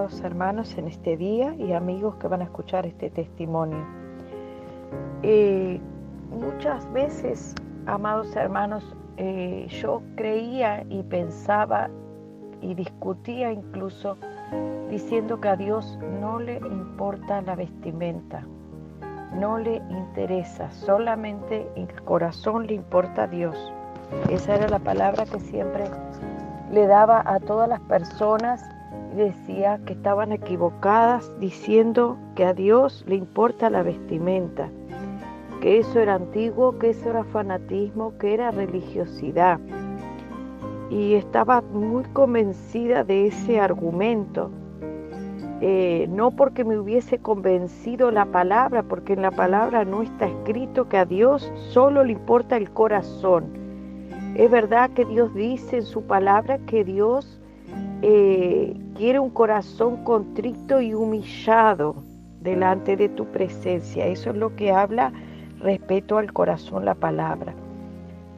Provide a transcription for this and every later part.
amados hermanos, en este día y amigos que van a escuchar este testimonio. Muchas veces, amados hermanos, yo creía y pensaba y discutía incluso diciendo que a Dios no le importa la vestimenta, no le interesa, solamente el corazón le importa a Dios. Esa era la palabra que siempre le daba a todas las personas y decía que estaban equivocadas diciendo que a Dios le importa la vestimenta, que eso era antiguo, que eso era fanatismo, que era religiosidad. Y estaba muy convencida de ese argumento, no porque me hubiese convencido la palabra, porque en la palabra no está escrito que a Dios solo le importa el corazón. Es verdad que Dios dice en su palabra que Dios quiere un corazón contrito y humillado delante de tu presencia. Eso es lo que habla respecto al corazón la palabra.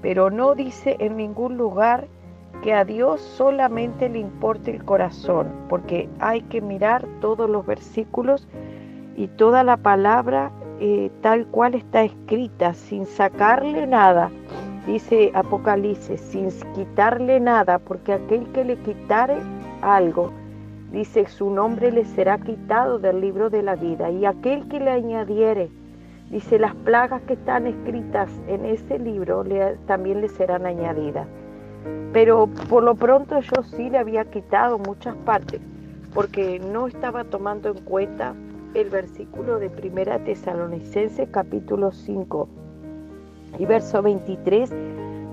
Pero no dice en ningún lugar que a Dios solamente le importe el corazón, porque hay que mirar todos los versículos y toda la palabra tal cual está escrita, sin sacarle nada. Dice Apocalipsis, sin quitarle nada, porque aquel que le quitare algo, dice, su nombre le será quitado del libro de la vida. Y aquel que le añadiere, dice, las plagas que están escritas en ese libro también le serán añadidas. Pero por lo pronto yo sí le había quitado muchas partes, porque no estaba tomando en cuenta el versículo de 1 Tesalonicenses capítulo 5 y verso 23,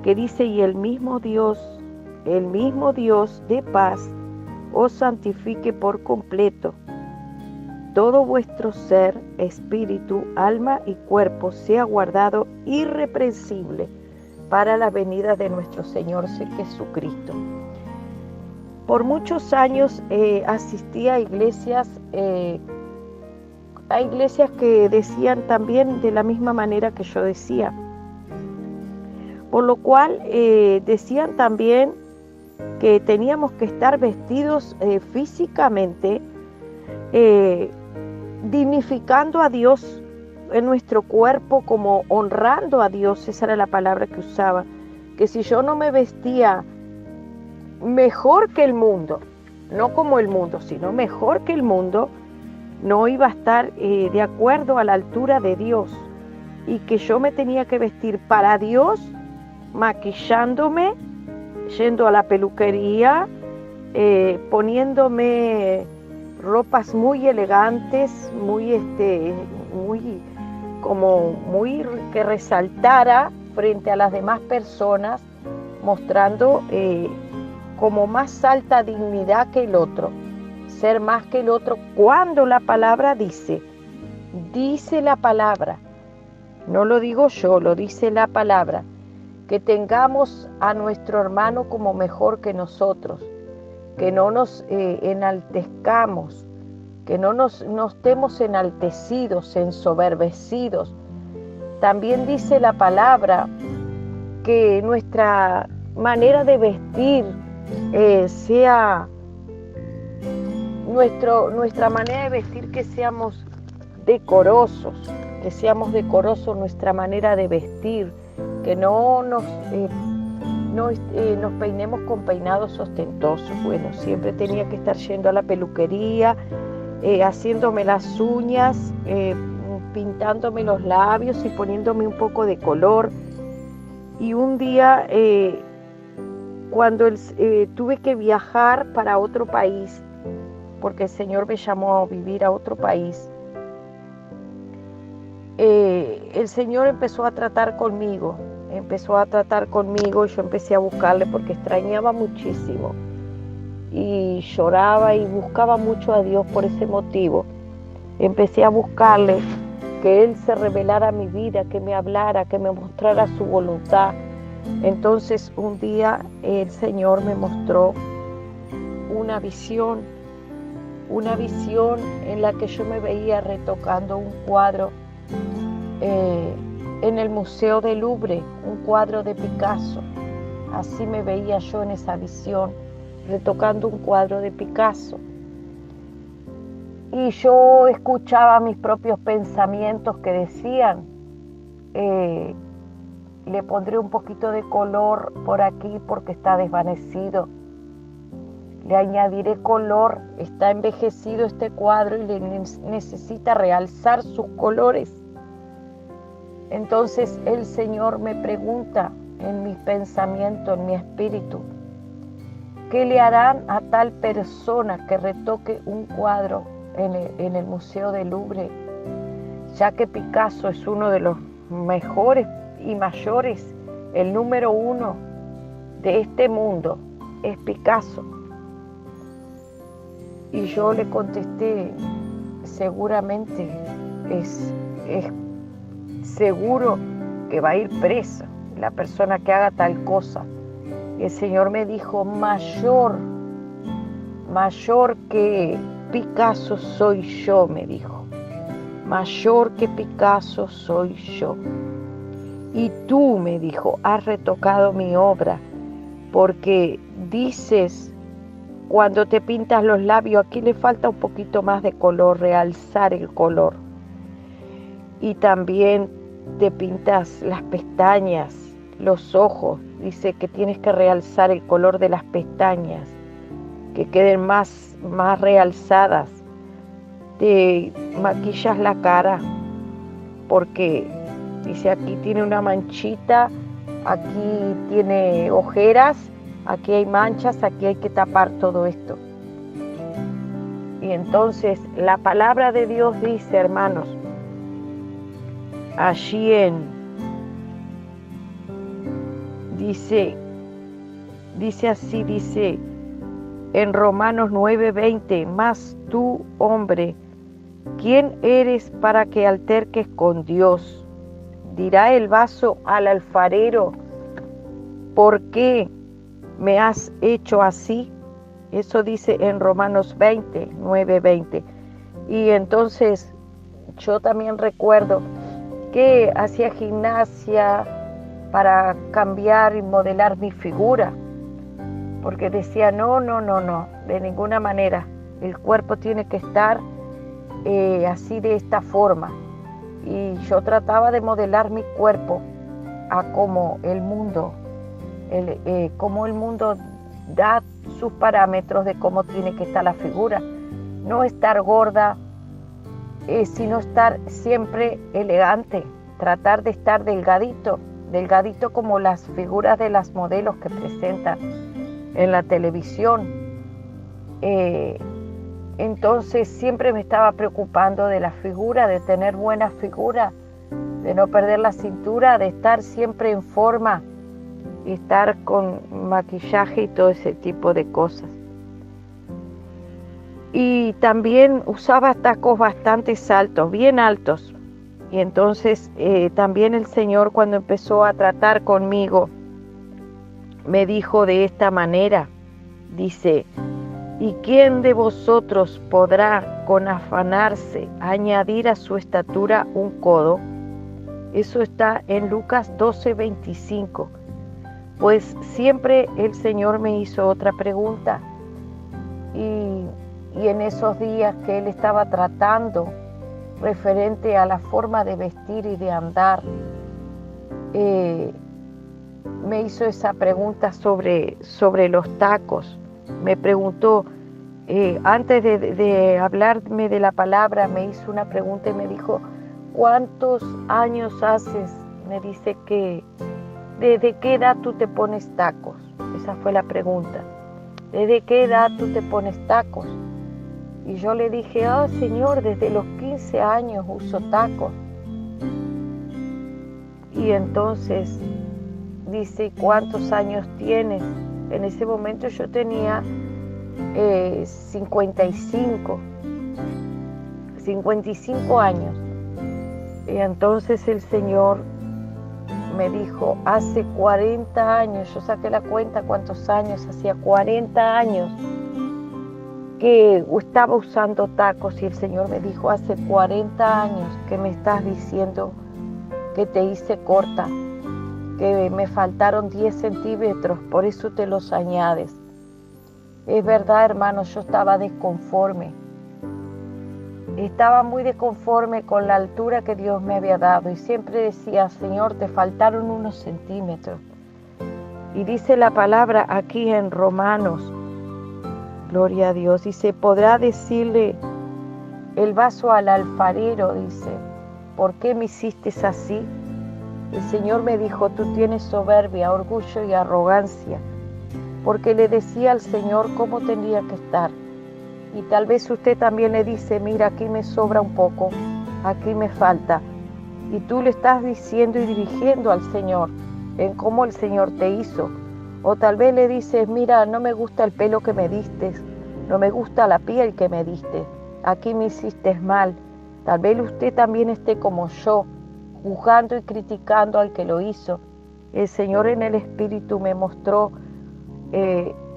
que dice, y el mismo Dios de paz os santifique por completo. Todo vuestro ser, espíritu, alma y cuerpo sea guardado irreprensible para la venida de nuestro Señor Jesucristo. Por muchos años asistí a iglesias que decían también de la misma manera que yo decía. Por lo cual decían también que teníamos que estar vestidos físicamente, dignificando a Dios en nuestro cuerpo, como honrando a Dios. Esa era la palabra que usaba, que si yo no me vestía mejor que el mundo, no como el mundo, sino mejor que el mundo, no iba a estar de acuerdo a la altura de Dios, y que yo me tenía que vestir para Dios, maquillándome, yendo a la peluquería, poniéndome ropas muy elegantes, muy que resaltara frente a las demás personas, mostrando como más alta dignidad que el otro, ser más que el otro, cuando la palabra dice la palabra, no lo digo yo, lo dice la palabra, que tengamos a nuestro hermano como mejor que nosotros, que no nos enaltezcamos, que no nos estemos enaltecidos, ensoberbecidos. También dice la palabra que nuestra manera de vestir sea nuestra manera de vestir, que seamos decorosos, nuestra manera de vestir, que no nos peinemos con peinados ostentosos. Bueno, siempre tenía que estar yendo a la peluquería, haciéndome las uñas, pintándome los labios y poniéndome un poco de color. Y un día, cuando tuve que viajar para otro país, porque el Señor me llamó a vivir a otro país, el Señor empezó a tratar conmigo, yo empecé a buscarle porque extrañaba muchísimo y lloraba y buscaba mucho a Dios por ese motivo. Empecé a buscarle, que Él se revelara a mi vida, que me hablara, que me mostrara su voluntad. Entonces un día el Señor me mostró una visión en la que yo me veía retocando un cuadro en el Museo del Louvre, un cuadro de Picasso. Así me veía yo en esa visión, retocando un cuadro de Picasso. y yo escuchaba mis propios pensamientos que decían, le pondré un poquito de color por aquí porque está desvanecido. Le añadiré color, está envejecido este cuadro y le necesita realzar sus colores. Entonces el Señor me pregunta en mi pensamiento, en mi espíritu, ¿qué le harán a tal persona que retoque un cuadro en el Museo del Louvre? Ya que Picasso es uno de los mejores y mayores, el número 1 de este mundo es Picasso. Y yo le contesté, seguramente es seguro que va a ir presa la persona que haga tal cosa. Y el Señor me dijo, mayor que Picasso soy yo, me dijo. Mayor que Picasso soy yo. Y tú, me dijo, has retocado mi obra, porque dices, cuando te pintas los labios, aquí le falta un poquito más de color, realzar el color. Y también te pintas las pestañas, los ojos, dice que tienes que realzar el color de las pestañas, que queden más realzadas. Te maquillas la cara, porque dice aquí tiene una manchita, aquí tiene ojeras, aquí hay manchas, aquí hay que tapar todo esto. Y entonces la palabra de Dios dice, hermanos, allí dice en Romanos 9:20, mas tú, hombre, ¿quién eres para que alterques con Dios? Dirá el vaso al alfarero, ¿por qué me has hecho así? Eso dice en Romanos 9:20. Y entonces yo también recuerdo que hacía gimnasia para cambiar y modelar mi figura, porque decía, no, de ninguna manera, el cuerpo tiene que estar así de esta forma. Y yo trataba de modelar mi cuerpo a como el mundo da sus parámetros de cómo tiene que estar la figura. No estar gorda, sino estar siempre elegante, tratar de estar delgadito como las figuras de las modelos que presentan en la televisión. Entonces siempre me estaba preocupando de la figura, de tener buena figura, de no perder la cintura, de estar siempre en forma y estar con maquillaje y todo ese tipo de cosas. Y también usaba tacos bastante altos, bien altos. Y entonces también el Señor, cuando empezó a tratar conmigo, me dijo de esta manera, dice, ¿y quién de vosotros podrá con afanarse añadir a su estatura un codo? Eso está en Lucas 12:25. Pues siempre el Señor me hizo otra pregunta. Y en esos días que Él estaba tratando referente a la forma de vestir y de andar, me hizo esa pregunta sobre los tacos. Me preguntó, antes de hablarme de la palabra, me hizo una pregunta y me dijo, ¿cuántos años haces? Me dice que, ¿desde qué edad tú te pones tacos? Esa fue la pregunta. ¿Desde qué edad tú te pones tacos? Y yo le dije, Señor, desde los 15 años uso tacos. Y entonces dice, ¿cuántos años tienes? En ese momento yo tenía 55 años. Y entonces el Señor me dijo, hace 40 años, yo saqué la cuenta cuántos años, hacía 40 años que estaba usando tacos, y el Señor me dijo, hace 40 años que me estás diciendo que te hice corta, que me faltaron 10 centímetros, por eso te los añades. Es verdad, hermanos, yo estaba desconforme. estaba muy desconforme con la altura que Dios me había dado y siempre decía, Señor, te faltaron unos centímetros. Y dice la palabra aquí en Romanos, gloria a Dios, y se podrá decirle el vaso al alfarero, dice, ¿por qué me hiciste así? El Señor me dijo, tú tienes soberbia, orgullo y arrogancia, porque le decía al Señor cómo tendría que estar. Y tal vez usted también le dice, mira, aquí me sobra un poco, aquí me falta. Y tú le estás diciendo y dirigiendo al Señor en cómo el Señor te hizo. O tal vez le dices, mira, no me gusta el pelo que me diste, no me gusta la piel que me diste, aquí me hiciste mal. Tal vez usted también esté como yo, juzgando y criticando al que lo hizo. El Señor en el Espíritu me mostró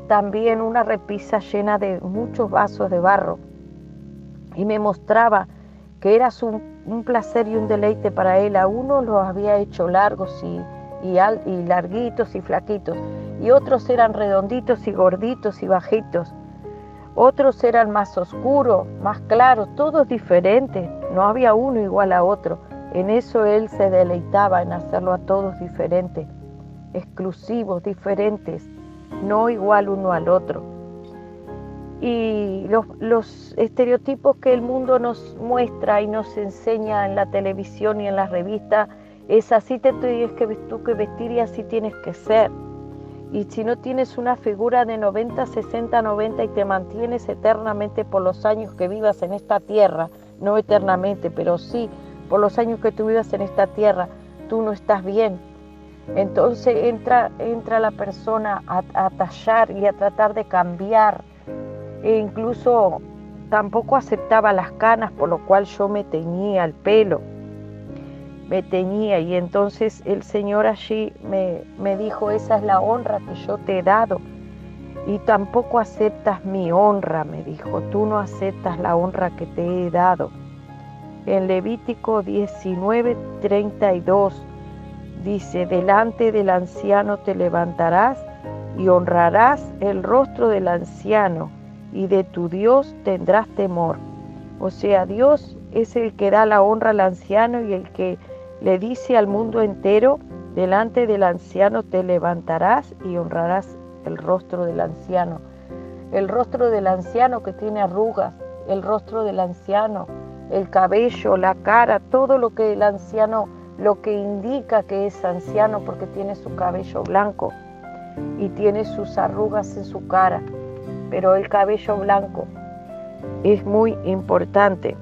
también una repisa llena de muchos vasos de barro y me mostraba que era un placer y un deleite para Él. A uno los había hecho largos y larguitos y flaquitos, y otros eran redonditos y gorditos y bajitos, otros eran más oscuros, más claros, todos diferentes, no había uno igual a otro. En eso Él se deleitaba, en hacerlo a todos diferentes, exclusivos, diferentes, no igual uno al otro. Y los estereotipos que el mundo nos muestra y nos enseña en la televisión y en las revistas es así te tienes que vestir y así tienes que ser. Y si no tienes una figura de 90, 60, 90 y te mantienes eternamente por los años que vivas en esta tierra, no eternamente, pero sí por los años que tú vivas en esta tierra, tú no estás bien. Entonces entra la persona a tallar y a tratar de cambiar. E incluso tampoco aceptaba las canas, por lo cual yo me teñía el pelo. Me teñía, y entonces el Señor allí me dijo, esa es la honra que yo te he dado. Y tampoco aceptas mi honra, me dijo, tú no aceptas la honra que te he dado. En Levítico 19:32 dice, delante del anciano te levantarás y honrarás el rostro del anciano, y de tu Dios tendrás temor. O sea, Dios es el que da la honra al anciano y el que le dice al mundo entero, delante del anciano te levantarás y honrarás el rostro del anciano. El rostro del anciano que tiene arrugas, el rostro del anciano, el cabello, la cara, todo lo que el anciano, lo que indica que es anciano, porque tiene su cabello blanco y tiene sus arrugas en su cara, pero el cabello blanco es muy importante.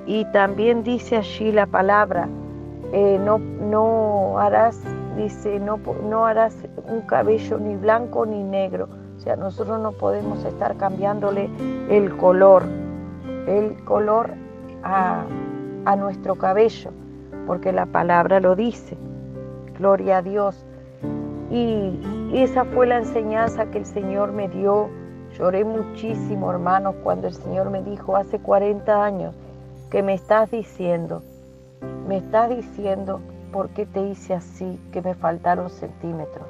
Y también dice allí la palabra, no harás un cabello ni blanco ni negro. O sea, nosotros no podemos estar cambiándole el color a nuestro cabello, porque la palabra lo dice. Gloria a Dios. Y esa fue la enseñanza que el Señor me dio. Lloré muchísimo, hermanos, cuando el Señor me dijo hace 40 años que me estás diciendo por qué te hice así, que me faltaron centímetros.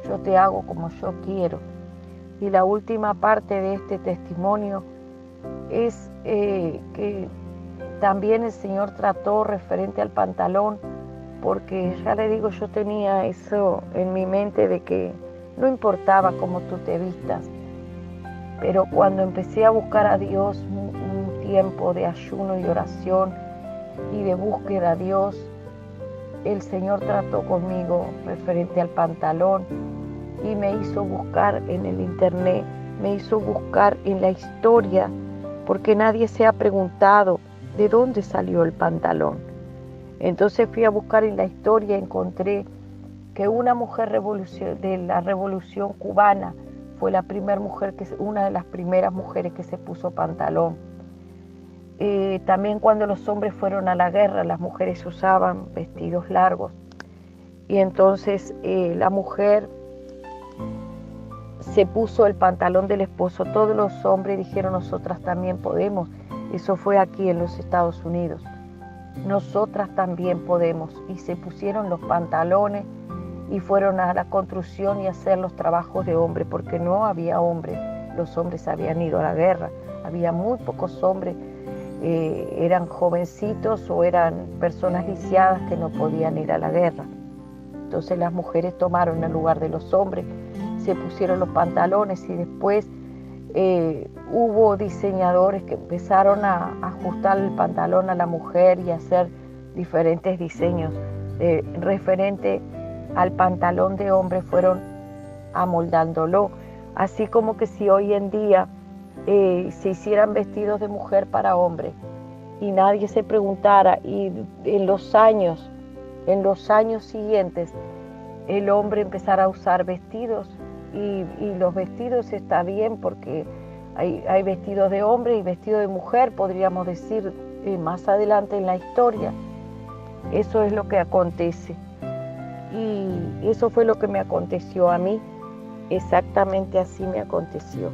Yo te hago como yo quiero. Y la última parte de este testimonio es que también el Señor trató referente al pantalón, porque ya le digo, yo tenía eso en mi mente de que no importaba cómo tú te vistas, pero cuando empecé a buscar a Dios, un tiempo de ayuno y oración y de búsqueda a Dios, el Señor trató conmigo referente al pantalón y me hizo buscar en el internet, me hizo buscar en la historia, porque nadie se ha preguntado de dónde salió el pantalón. Entonces fui a buscar en la historia y encontré que una mujer de la Revolución Cubana fue la primera mujer, una de las primeras mujeres que se puso pantalón. También cuando los hombres fueron a la guerra, las mujeres usaban vestidos largos. Y entonces la mujer se puso el pantalón del esposo. Todos los hombres dijeron, nosotras también podemos. Eso fue aquí en los Estados Unidos. Nosotras también podemos. Y se pusieron los pantalones y fueron a la construcción y a hacer los trabajos de hombre, porque no había hombres. Los hombres habían ido a la guerra, había muy pocos hombres, eran jovencitos o eran personas lisiadas que no podían ir a la guerra. Entonces las mujeres tomaron el lugar de los hombres, se pusieron los pantalones y después hubo diseñadores que empezaron a ajustar el pantalón a la mujer y a hacer diferentes diseños referente al pantalón de hombre, fueron amoldándolo, así como que si hoy en día se hicieran vestidos de mujer para hombre y nadie se preguntara, y en los años siguientes el hombre empezara a usar vestidos, y los vestidos está bien porque hay vestidos de hombre y vestidos de mujer, podríamos decir más adelante en la historia. Eso es lo que acontece, y eso fue lo que me aconteció a mí, exactamente así me aconteció.